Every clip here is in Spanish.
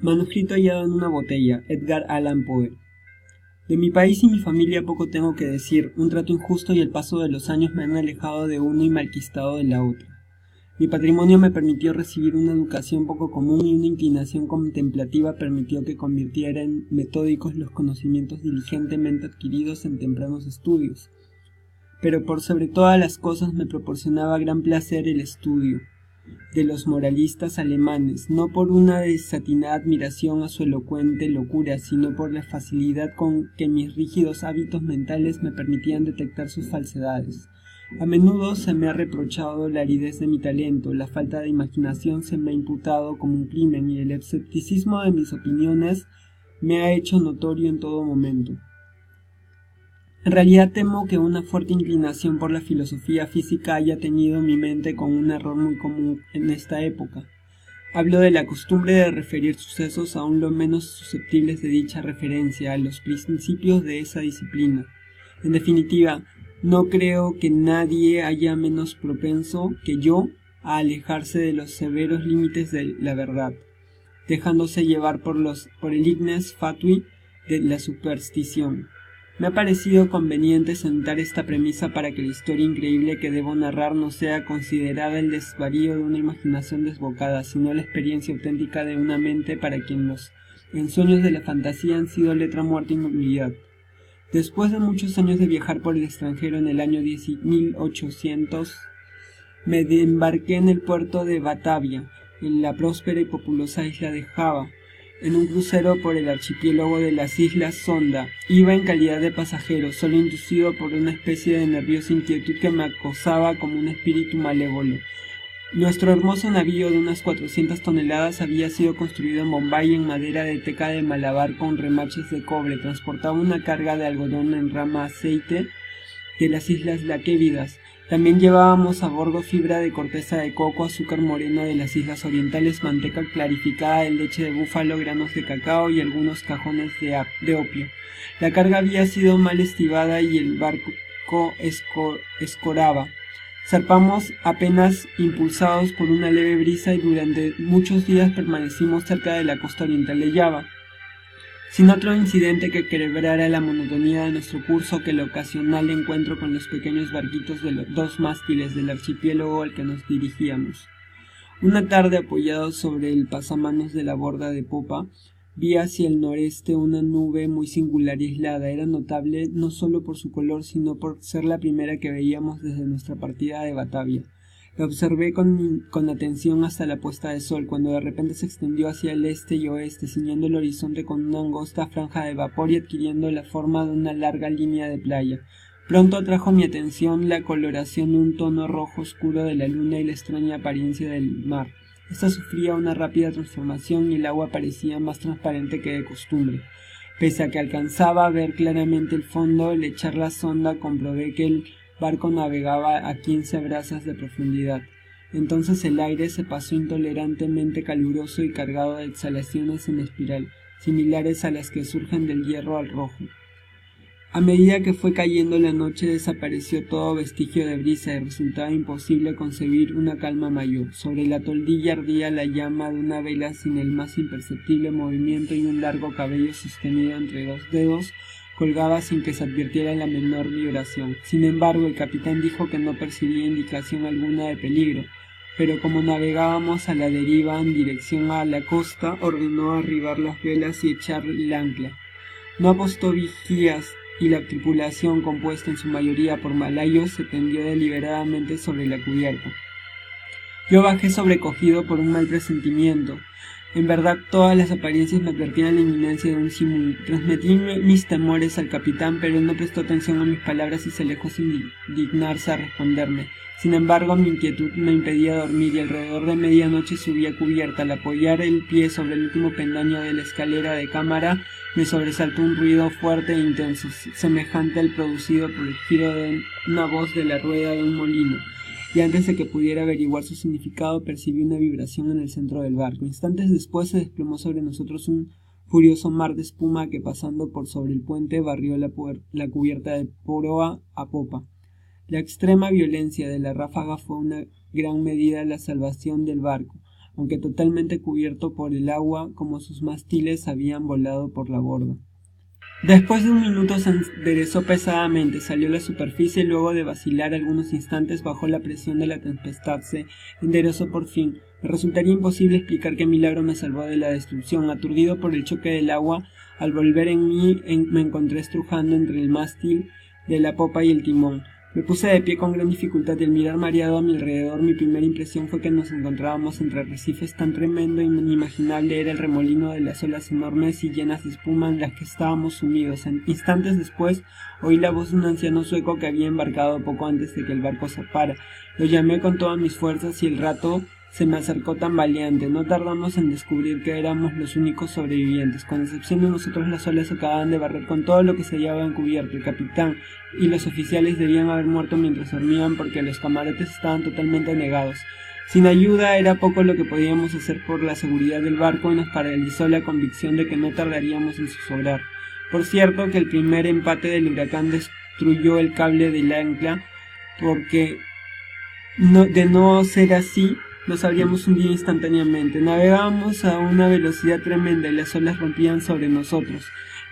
Manuscrito hallado en una botella, Edgar Allan Poe. De mi país y mi familia poco tengo que decir, un trato injusto y el paso de los años me han alejado de uno y malquistado de la otra. Mi patrimonio me permitió recibir una educación poco común y una inclinación contemplativa permitió que convirtiera en metódicos los conocimientos diligentemente adquiridos en tempranos estudios. Pero por sobre todas las cosas me proporcionaba gran placer el estudio de los moralistas alemanes, no por una desatinada admiración a su elocuente locura, sino por la facilidad con que mis rígidos hábitos mentales me permitían detectar sus falsedades. A menudo se me ha reprochado la aridez de mi talento, la falta de imaginación se me ha imputado como un crimen y el escepticismo de mis opiniones me ha hecho notorio en todo momento. En realidad temo que una fuerte inclinación por la filosofía física haya teñido mi mente con un error muy común en esta época. Hablo de la costumbre de referir sucesos aún lo menos susceptibles de dicha referencia a los principios de esa disciplina. En definitiva, no creo que nadie haya menos propenso que yo a alejarse de los severos límites de la verdad, dejándose llevar por el ignes fatui de la superstición. Me ha parecido conveniente sentar esta premisa para que la historia increíble que debo narrar no sea considerada el desvarío de una imaginación desbocada, sino la experiencia auténtica de una mente para quien los ensueños de la fantasía han sido letra muerta y nulidad. Después de muchos años de viajar por el extranjero en el año 1800, me embarqué en el puerto de Batavia, en la próspera y populosa isla de Java, en un crucero por el archipiélago de las Islas Sonda. Iba en calidad de pasajero, solo inducido por una especie de nerviosa inquietud que me acosaba como un espíritu malévolo. Nuestro hermoso navío de unas 400 toneladas había sido construido en Bombay en madera de teca de Malabar con remaches de cobre. Transportaba una carga de algodón en rama aceite de las Islas Laquévidas. También llevábamos a bordo fibra de corteza de coco, azúcar moreno de las Islas Orientales, manteca clarificada de leche de búfalo, granos de cacao y algunos cajones de opio. La carga había sido mal estibada y el barco escoraba. Zarpamos apenas impulsados por una leve brisa y durante muchos días permanecimos cerca de la costa oriental de Java, sin otro incidente que quebrara la monotonía de nuestro curso que el ocasional encuentro con los pequeños barquitos de los dos mástiles del archipiélago al que nos dirigíamos. Una tarde, apoyado sobre el pasamanos de la borda de popa, vi hacia el noreste una nube muy singular y aislada. Era notable no solo por su color, sino por ser la primera que veíamos desde nuestra partida de Batavia. La observé con atención hasta la puesta de sol, cuando de repente se extendió hacia el este y oeste, ciñendo el horizonte con una angosta franja de vapor y adquiriendo la forma de una larga línea de playa. Pronto atrajo mi atención la coloración de un tono rojo oscuro de la luna y la extraña apariencia del mar. Esta sufría una rápida transformación y el agua parecía más transparente que de costumbre. Pese a que alcanzaba a ver claramente el fondo, al echar la sonda comprobé que el barco navegaba a 15 brazas de profundidad. Entonces el aire se pasó intolerantemente caluroso y cargado de exhalaciones en espiral, similares a las que surgen del hierro al rojo. A medida que fue cayendo la noche desapareció todo vestigio de brisa y resultaba imposible concebir una calma mayor. Sobre la toldilla ardía la llama de una vela sin el más imperceptible movimiento y un largo cabello sostenido entre dos dedos colgaba sin que se advirtiera la menor vibración. Sin embargo, el capitán dijo que no percibía indicación alguna de peligro, pero como navegábamos a la deriva en dirección a la costa, ordenó arribar las velas y echar el ancla. No apostó vigías y la tripulación, compuesta en su mayoría por malayos, se tendió deliberadamente sobre la cubierta. Yo bajé sobrecogido por un mal presentimiento. En verdad, todas las apariencias me advertían la inminencia de un simulacro. Transmití mis temores al capitán, pero él no prestó atención a mis palabras y se alejó sin dignarse a responderme. Sin embargo, mi inquietud me impedía dormir y alrededor de medianoche subí a cubierta. Al apoyar el pie sobre el último peldaño de la escalera de cámara, me sobresaltó un ruido fuerte e intenso, semejante al producido por el giro de una voz de la rueda de un molino. Y antes de que pudiera averiguar su significado, percibí una vibración en el centro del barco. Instantes después se desplomó sobre nosotros un furioso mar de espuma que, pasando por sobre el puente, barrió la cubierta de proa a popa. La extrema violencia de la ráfaga fue una gran medida la salvación del barco. aunque totalmente cubierto por el agua, como sus mástiles habían volado por la borda. Después de un minuto se enderezó pesadamente, salió a la superficie y luego de vacilar algunos instantes bajo la presión de la tempestad se enderezó por fin. Me resultaría imposible explicar qué milagro me salvó de la destrucción. Aturdido por el choque del agua, al volver en mí me encontré estrujando entre el mástil de la popa y el timón. Me puse de pie con gran dificultad y al mirar mareado a mi alrededor mi primera impresión fue que nos encontrábamos entre arrecifes tan tremendo e inimaginable era el remolino de las olas enormes y llenas de espuma en las que estábamos sumidos. Instantes después oí la voz de un anciano sueco que había embarcado poco antes de que el barco zarpara. Lo llamé con todas mis fuerzas y el rato se me acercó tambaleante. No tardamos en descubrir que éramos los únicos sobrevivientes. Con excepción de nosotros, las olas acababan de barrer con todo lo que se hallaba encubierto. El capitán y los oficiales debían haber muerto mientras dormían porque los camarotes estaban totalmente anegados. Sin ayuda era poco lo que podíamos hacer por la seguridad del barco y nos paralizó la convicción de que no tardaríamos en zozobrar. Por cierto que el primer empate del huracán destruyó el cable del ancla porque de no ser así nos habríamos hundido instantáneamente. Navegábamos a una velocidad tremenda y las olas rompían sobre nosotros.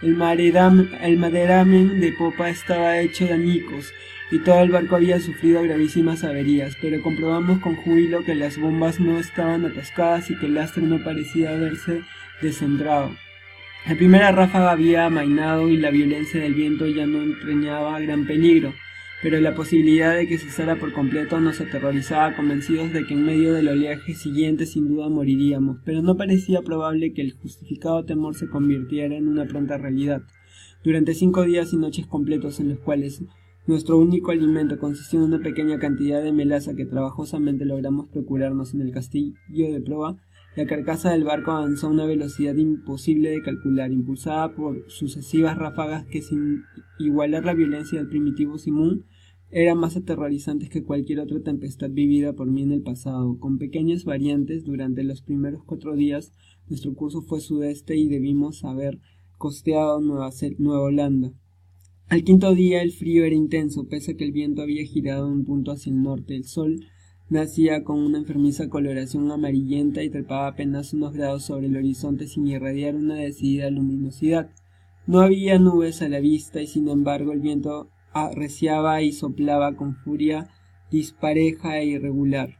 El maderamen de popa estaba hecho de añicos y todo el barco había sufrido gravísimas averías, pero comprobamos con júbilo que las bombas no estaban atascadas y que el lastre no parecía haberse descentrado. La primera ráfaga había amainado y la violencia del viento ya no entrañaba gran peligro, pero la posibilidad de que cesara por completo nos aterrorizaba, convencidos de que en medio del oleaje siguiente sin duda moriríamos, pero no parecía probable que el justificado temor se convirtiera en una pronta realidad. Durante 5 días y noches completos en los cuales nuestro único alimento consistía en una pequeña cantidad de melaza que trabajosamente logramos procurarnos en el castillo de proa, la carcasa del barco avanzó a una velocidad imposible de calcular, impulsada por sucesivas ráfagas que, sin igualar la violencia del primitivo Simón, eran más aterrorizantes que cualquier otra tempestad vivida por mí en el pasado. Con pequeñas variantes, durante los primeros 4 días, nuestro curso fue sudeste y debimos haber costeado Nueva Holanda. Al 5.º día el frío era intenso, pese a que el viento había girado un punto hacia el norte. El sol nacía con una enfermiza coloración amarillenta y trepaba apenas unos grados sobre el horizonte sin irradiar una decidida luminosidad. No había nubes a la vista y sin embargo el viento arreciaba y soplaba con furia dispareja e irregular.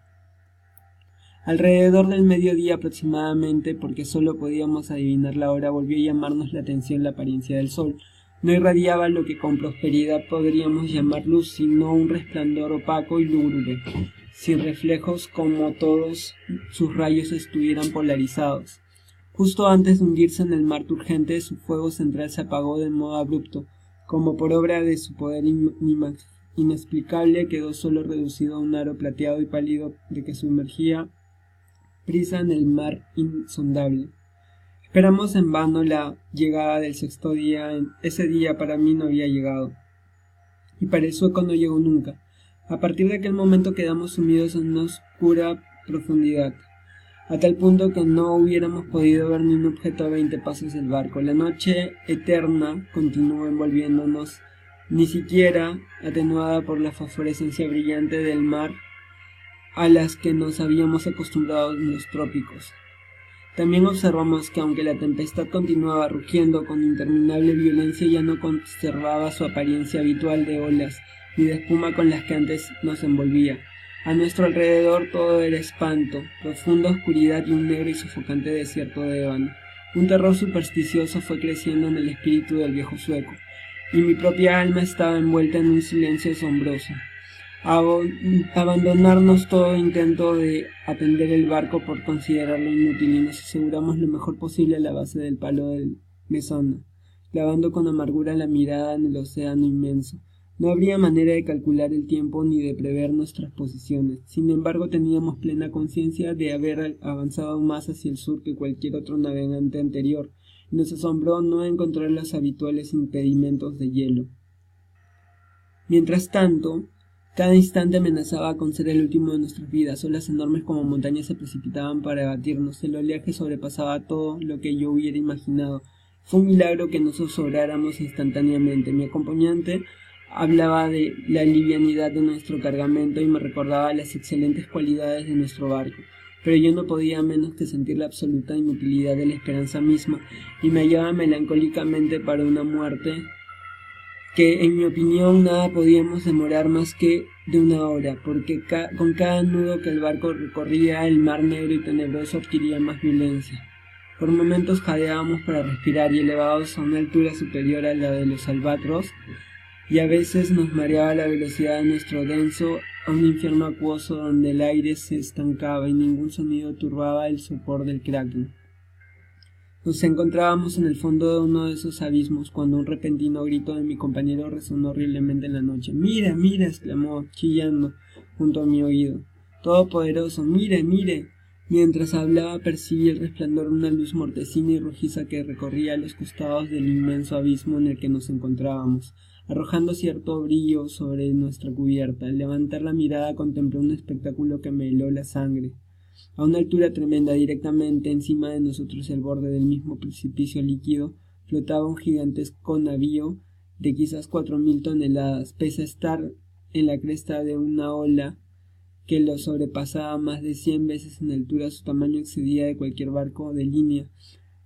Alrededor del mediodía aproximadamente, porque solo podíamos adivinar la hora, volvió a llamarnos la atención la apariencia del sol. No irradiaba lo que con prosperidad podríamos llamar luz, sino un resplandor opaco y lúgubre, sin reflejos, como todos sus rayos estuvieran polarizados. Justo antes de hundirse en el mar turgente, su fuego central se apagó de modo abrupto, como por obra de su poder inexplicable, quedó solo reducido a un aro plateado y pálido de que sumergía prisa en el mar insondable. Esperamos en vano la llegada del 6.º día. Ese día para mí no había llegado, y para el sueco no llegó nunca. A partir de aquel momento quedamos sumidos en una oscura profundidad, a tal punto que no hubiéramos podido ver ni un objeto a 20 pasos del barco. La noche eterna continuó envolviéndonos, ni siquiera atenuada por la fosforescencia brillante del mar a las que nos habíamos acostumbrado en los trópicos. También observamos que aunque la tempestad continuaba rugiendo con interminable violencia, ya no conservaba su apariencia habitual de olas ni de espuma con las que antes nos envolvía. A nuestro alrededor todo era espanto, profunda oscuridad y un negro y sofocante desierto de ébano. Un terror supersticioso fue creciendo en el espíritu del viejo sueco, y mi propia alma estaba envuelta en un silencio asombroso. Abandonarnos todo intento de atender el barco por considerarlo inútil, y nos aseguramos lo mejor posible a la base del palo del mesana, clavando con amargura la mirada en el océano inmenso. No habría manera de calcular el tiempo ni de prever nuestras posiciones. Sin embargo, teníamos plena conciencia de haber avanzado más hacia el sur que cualquier otro navegante anterior, y nos asombró no encontrar los habituales impedimentos de hielo. Mientras tanto, cada instante amenazaba con ser el último de nuestras vidas. Olas enormes como montañas se precipitaban para abatirnos. El oleaje sobrepasaba todo lo que yo hubiera imaginado. Fue un milagro que nos zozobráramos instantáneamente. Mi acompañante hablaba de la livianidad de nuestro cargamento y me recordaba las excelentes cualidades de nuestro barco. pero yo no podía menos que sentir la absoluta inutilidad de la esperanza misma, y me hallaba melancólicamente para una muerte que, en mi opinión, nada podíamos demorar más que de una hora, porque con cada nudo que el barco recorría, el mar negro y tenebroso adquiría más violencia. Por momentos jadeábamos para respirar y, elevados a una altura superior a la de los albatros, y a veces nos mareaba la velocidad de nuestro denso a un infierno acuoso donde el aire se estancaba y ningún sonido turbaba el sopor del kraken. Nos encontrábamos en el fondo de uno de esos abismos cuando un repentino grito de mi compañero resonó horriblemente en la noche. «¡Mira, mira!», exclamó, chillando junto a mi oído. «Todopoderoso, mire, mire». Mientras hablaba percibí el resplandor de una luz mortecina y rojiza que recorría los costados del inmenso abismo en el que nos encontrábamos, arrojando cierto brillo sobre nuestra cubierta. Al levantar la mirada contemplé un espectáculo que me heló la sangre. A una altura tremenda, directamente encima de nosotros y al borde del mismo precipicio líquido, flotaba un gigantesco navío de quizás 4000 toneladas, pese a estar en la cresta de una ola que lo sobrepasaba más de 100 veces en altura. Su tamaño excedía de cualquier barco de línea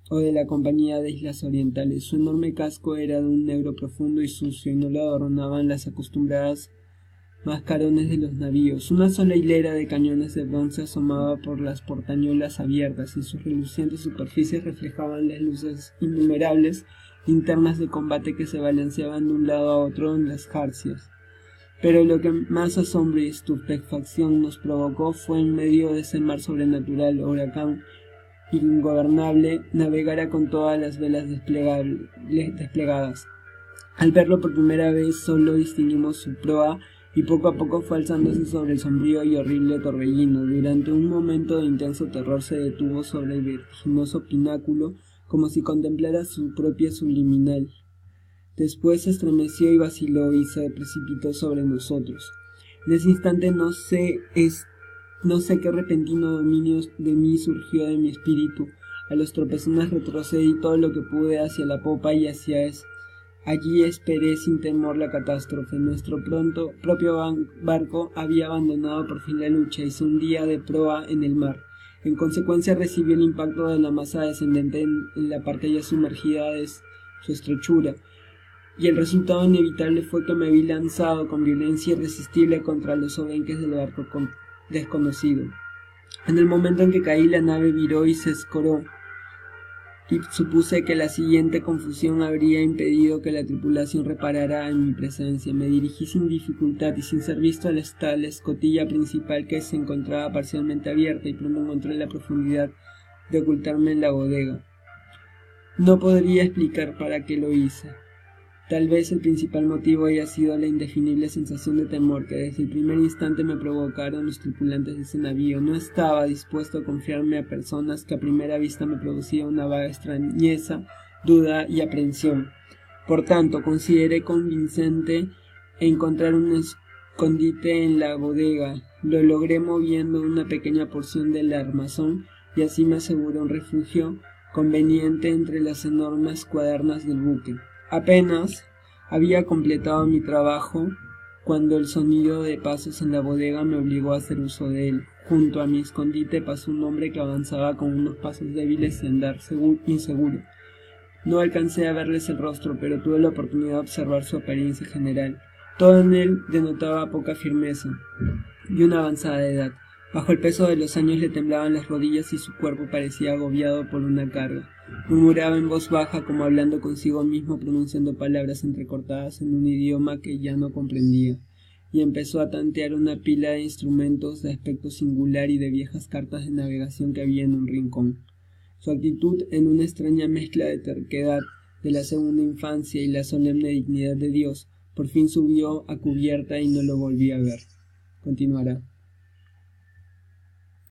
o de la Compañía de Islas Orientales. Su enorme casco era de un negro profundo y sucio, y no lo adornaban las acostumbradas mascarones de los navíos. Una sola hilera de cañones de bronce asomaba por las portañolas abiertas, y sus relucientes superficies reflejaban las luces innumerables linternas de combate que se balanceaban de un lado a otro en las jarcias. Pero lo que más asombro y estupefacción nos provocó fue, en medio de ese mar sobrenatural, huracán ingobernable, navegara con todas las velas desplegadas. Al verlo por primera vez solo distinguimos su proa, y poco a poco fue alzándose sobre el sombrío y horrible torbellino. Durante un momento de intenso terror se detuvo sobre el vertiginoso pináculo, como si contemplara su propia subliminal. Después se estremeció y vaciló y se precipitó sobre nosotros. En ese instante no sé qué repentino dominio de mí surgió de mi espíritu. A los tropezones retrocedí todo lo que pude hacia la popa y allí esperé sin temor la catástrofe. Nuestro propio barco había abandonado por fin la lucha y se hundía de proa en el mar. En consecuencia recibió el impacto de la masa descendente en la parte ya sumergida de su estrechura, y el resultado inevitable fue que me vi lanzado con violencia irresistible contra los obenques del barco desconocido. En el momento en que caí, la nave viró y se escoró, y supuse que la siguiente confusión habría impedido que la tripulación reparara en mi presencia. Me dirigí sin dificultad y sin ser visto hasta la escotilla principal, que se encontraba parcialmente abierta, y pronto encontré la profundidad de ocultarme en la bodega. No podría explicar para qué lo hice. Tal vez el principal motivo haya sido la indefinible sensación de temor que desde el primer instante me provocaron los tripulantes de ese navío. No estaba dispuesto a confiarme a personas que a primera vista me producían una vaga extrañeza, duda y aprensión. Por tanto, consideré convincente encontrar un escondite en la bodega. Lo logré moviendo una pequeña porción del armazón, y así me aseguré un refugio conveniente entre las enormes cuadernas del buque. Apenas había completado mi trabajo cuando el sonido de pasos en la bodega me obligó a hacer uso de él. Junto a mi escondite pasó un hombre que avanzaba con unos pasos débiles y andar inseguro. No alcancé a verles el rostro, pero tuve la oportunidad de observar su apariencia general. Todo en él denotaba poca firmeza y una avanzada edad. Bajo el peso de los años le temblaban las rodillas y su cuerpo parecía agobiado por una carga. Murmuraba en voz baja, como hablando consigo mismo, pronunciando palabras entrecortadas en un idioma que ya no comprendía, y empezó a tantear una pila de instrumentos de aspecto singular y de viejas cartas de navegación que había en un rincón. Su actitud, en una extraña mezcla de terquedad de la segunda infancia y la solemne dignidad de Dios, por fin subió a cubierta y no lo volví a ver. Continuará.